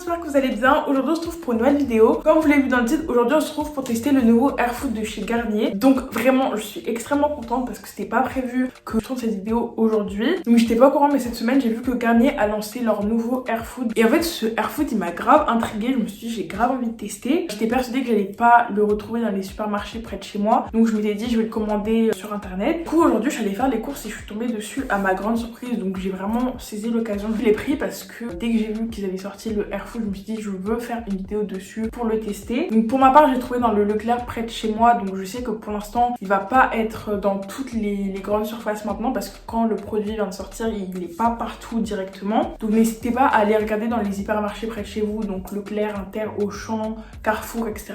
j'espère que vous allez bien. Aujourd'hui on se retrouve pour une nouvelle vidéo. Comme vous l'avez vu dans le titre, aujourd'hui on se retrouve pour tester le nouveau Airfood de chez Garnier. Donc vraiment je suis extrêmement contente parce que c'était pas prévu que je tourne cette vidéo aujourd'hui. Donc j'étais pas au courant, mais cette semaine j'ai vu que Garnier a lancé leur nouveau Airfood. Et en fait ce Airfood il m'a grave intriguée. Je me suis dit j'ai grave envie de tester. J'étais persuadée que j'allais pas le retrouver dans les supermarchés près de chez moi. Donc je m'étais dit je vais le commander sur internet. Du coup aujourd'hui je suis allée faire les courses et je suis tombée dessus à ma grande surprise. Donc j'ai vraiment saisi l'occasion. Je l'ai pris parce que dès que j'ai vu qu'ils avaient sorti le Airfood, je me suis dit je veux faire une vidéo dessus pour le tester. Donc pour ma part j'ai trouvé dans le Leclerc près de chez moi, donc je sais que pour l'instant il va pas être dans toutes les grandes surfaces maintenant parce que quand le produit vient de sortir il est pas partout directement. Donc n'hésitez pas à aller regarder dans les hypermarchés près de chez vous, donc Leclerc, Inter, Auchan, Carrefour, etc.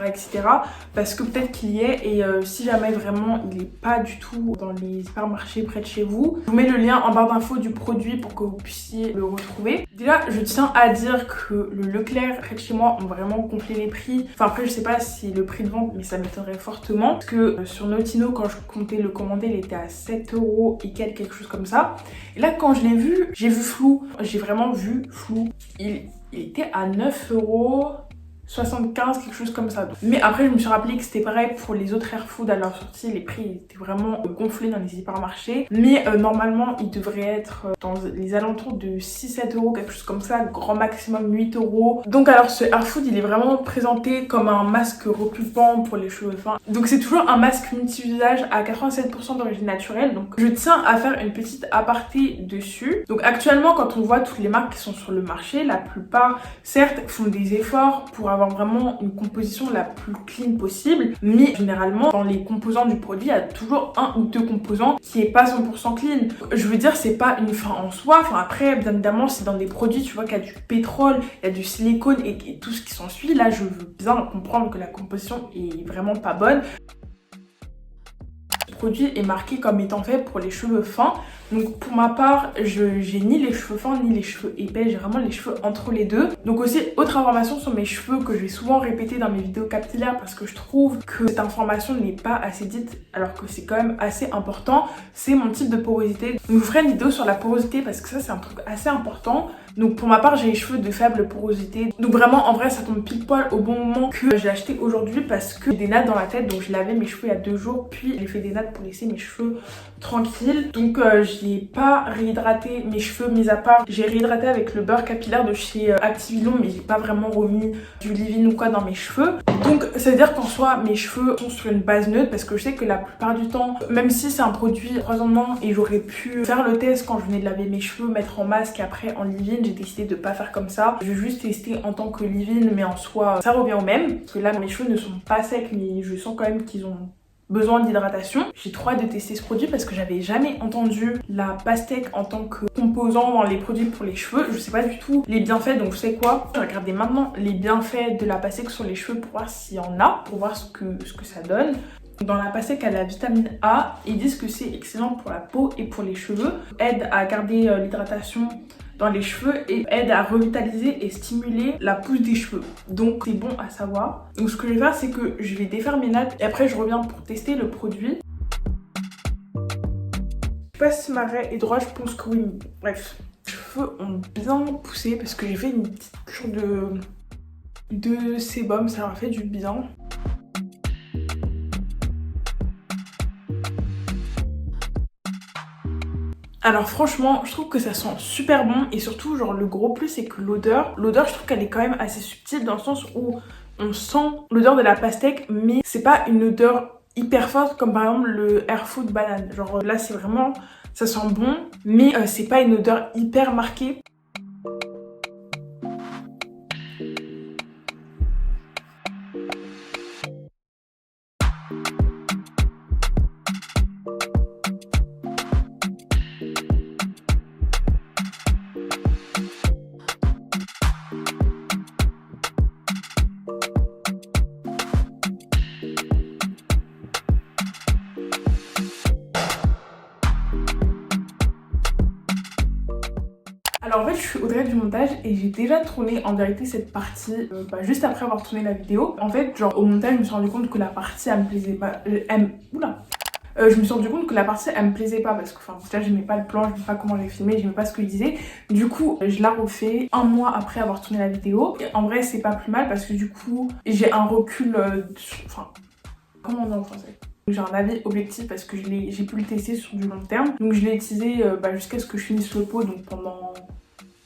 parce que peut-être qu'il y est et si jamais vraiment il est pas du tout dans les hypermarchés près de chez vous, je vous mets le lien en barre d'infos du produit pour que vous puissiez le retrouver. Déjà je tiens à dire que le Leclerc près de chez moi ont vraiment gonflé les prix. Enfin après je sais pas si le prix de vente, mais ça m'étonnerait fortement parce que sur Notino quand je comptais le commander il était à 7 € et quelque chose comme ça. Et là quand je l'ai vu, j'ai vu flou. J'ai vraiment vu flou. Il était à 9,75 €, quelque chose comme ça. Mais après je me suis rappelé que c'était pareil pour les autres Airfood à leur sortie, les prix étaient vraiment gonflés dans les hypermarchés. Mais normalement ils devraient être dans les alentours de 6-7 €, quelque chose comme ça, grand maximum 8 €. Donc alors ce Airfood il est vraiment présenté comme un masque repulpant pour les cheveux fins. Donc c'est toujours un masque multi-usage à 87% d'origine naturelle. Donc je tiens à faire une petite aparté dessus. Donc actuellement quand on voit toutes les marques qui sont sur le marché, la plupart certes font des efforts pour avoir vraiment une composition la plus clean possible, mais généralement dans les composants du produit il y a toujours un ou deux composants qui est pas 100% clean. Je veux dire c'est pas une fin en soi, enfin après bien évidemment c'est dans des produits tu vois qu'il y a du pétrole, il y a du silicone et tout ce qui s'ensuit. Là je veux bien comprendre que la composition est vraiment pas bonne. Ce produit est marqué comme étant fait pour les cheveux fins. Donc pour ma part, j'ai ni les cheveux fins ni les cheveux épais, j'ai vraiment les cheveux entre les deux. Donc aussi, autre information sur mes cheveux que je vais souvent répéter dans mes vidéos capillaires parce que je trouve que cette information n'est pas assez dite alors que c'est quand même assez important, c'est mon type de porosité. Donc je vous ferai une vidéo sur la porosité parce que ça c'est un truc assez important. Donc pour ma part j'ai les cheveux de faible porosité. Donc vraiment en vrai ça tombe pile poil au bon moment que j'ai acheté aujourd'hui parce que j'ai des nattes dans la tête. Donc je lavais mes cheveux il y a 2 jours puis j'ai fait des nattes pour laisser mes cheveux tranquilles. Donc j'ai pas réhydraté mes cheveux mis à part. J'ai réhydraté avec le beurre capillaire de chez Activilon mais j'ai pas vraiment remis du leave-in ou quoi dans mes cheveux. Donc ça veut dire qu'en soi mes cheveux sont sur une base neutre parce que je sais que la plupart du temps, même si c'est un produit 3 ans de moins et j'aurais pu faire le test quand je venais de laver mes cheveux, mettre en masque et après en leave-in, j'ai décidé de pas faire comme ça. Je vais juste tester en tant que leave-in mais en soi ça revient au même. Parce que là mes cheveux ne sont pas secs mais je sens quand même qu'ils ont besoin d'hydratation. J'ai trop hâte de tester ce produit parce que j'avais jamais entendu la pastèque en tant que composant dans les produits pour les cheveux. Je sais pas du tout les bienfaits, donc vous savez quoi, je vais regarder maintenant les bienfaits de la pastèque sur les cheveux pour voir s'il y en a, pour voir ce que ça donne. Dans la pastèque, elle a la vitamine A. Ils disent que c'est excellent pour la peau et pour les cheveux. Aide à garder l'hydratation dans les cheveux et aide à revitaliser et stimuler la pousse des cheveux. Donc c'est bon à savoir. Donc ce que je vais faire c'est que je vais défaire mes nattes et après je reviens pour tester le produit. Je sais pas si ma raie est droite, je pense que oui. Bref, les cheveux ont bien poussé parce que j'ai fait une petite cure de sébum, ça m'a fait du bien. Alors franchement, je trouve que ça sent super bon et surtout genre le gros plus c'est que l'odeur je trouve qu'elle est quand même assez subtile dans le sens où on sent l'odeur de la pastèque mais c'est pas une odeur hyper forte comme par exemple le Airfood banane. Genre là c'est vraiment, ça sent bon mais c'est pas une odeur hyper marquée. Alors en fait je suis Audrey du montage et j'ai déjà tourné en vérité cette partie juste après avoir tourné la vidéo. En fait genre au montage je me suis rendu compte que la partie elle me plaisait pas, je me suis rendu compte que la partie elle me plaisait pas parce que enfin déjà j'aimais pas le plan, j'aimais pas comment j'ai filmé, j'aimais pas ce que je disais. Du coup je la refais un mois après avoir tourné la vidéo. Et en vrai c'est pas plus mal parce que du coup j'ai un recul enfin comment on dit en français, j'ai un avis objectif parce que j'ai pu le tester sur du long terme. Donc je l'ai utilisé jusqu'à ce que je finisse le pot, donc pendant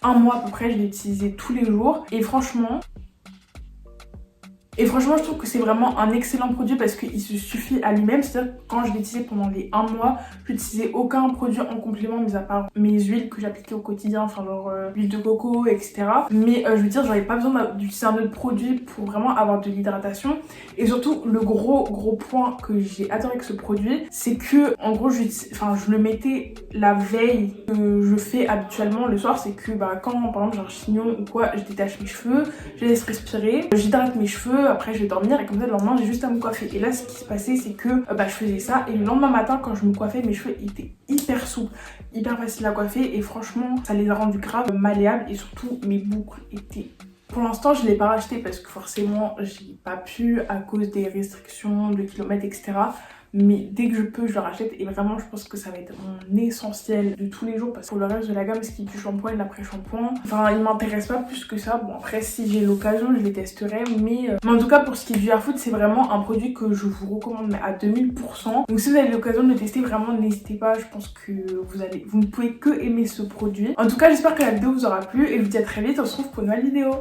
un mois à peu près je l'ai utilisé tous les jours. Et franchement, je trouve que c'est vraiment un excellent produit parce qu'il se suffit à lui-même. C'est-à-dire que quand je l'ai utilisé pendant les un mois, je n'utilisais aucun produit en complément, mis à part mes huiles que j'appliquais au quotidien, enfin genre l'huile de coco, etc. Mais je veux dire, j'avais pas besoin d'utiliser un autre produit pour vraiment avoir de l'hydratation. Et surtout, le gros point que j'ai adoré avec ce produit, c'est que en gros, je le mettais la veille que je fais habituellement le soir. C'est que quand par exemple j'ai un chignon ou quoi, je détache mes cheveux, je les laisse respirer, j'hydrate mes cheveux. Après je vais dormir et comme ça le lendemain j'ai juste à me coiffer. Et là ce qui se passait c'est que je faisais ça et le lendemain matin quand je me coiffais mes cheveux étaient hyper souples, hyper faciles à coiffer et franchement ça les a rendus grave malléables et surtout mes boucles étaient... Pour l'instant je l'ai pas racheté parce que forcément j'ai pas pu à cause des restrictions, de kilomètres etc. Mais dès que je peux, je le rachète et vraiment je pense que ça va être mon essentiel de tous les jours parce que pour le reste de la gamme, ce qui est du shampoing et de l'après-shampoing, enfin il m'intéresse pas plus que ça. Bon après si j'ai l'occasion je les testerai mais en tout cas pour ce qui est du Hairfood c'est vraiment un produit que je vous recommande mais à 2000%. Donc si vous avez l'occasion de le tester vraiment n'hésitez pas, je pense que vous ne pouvez que aimer ce produit. En tout cas j'espère que la vidéo vous aura plu et je vous dis à très vite, on se retrouve pour une nouvelle vidéo.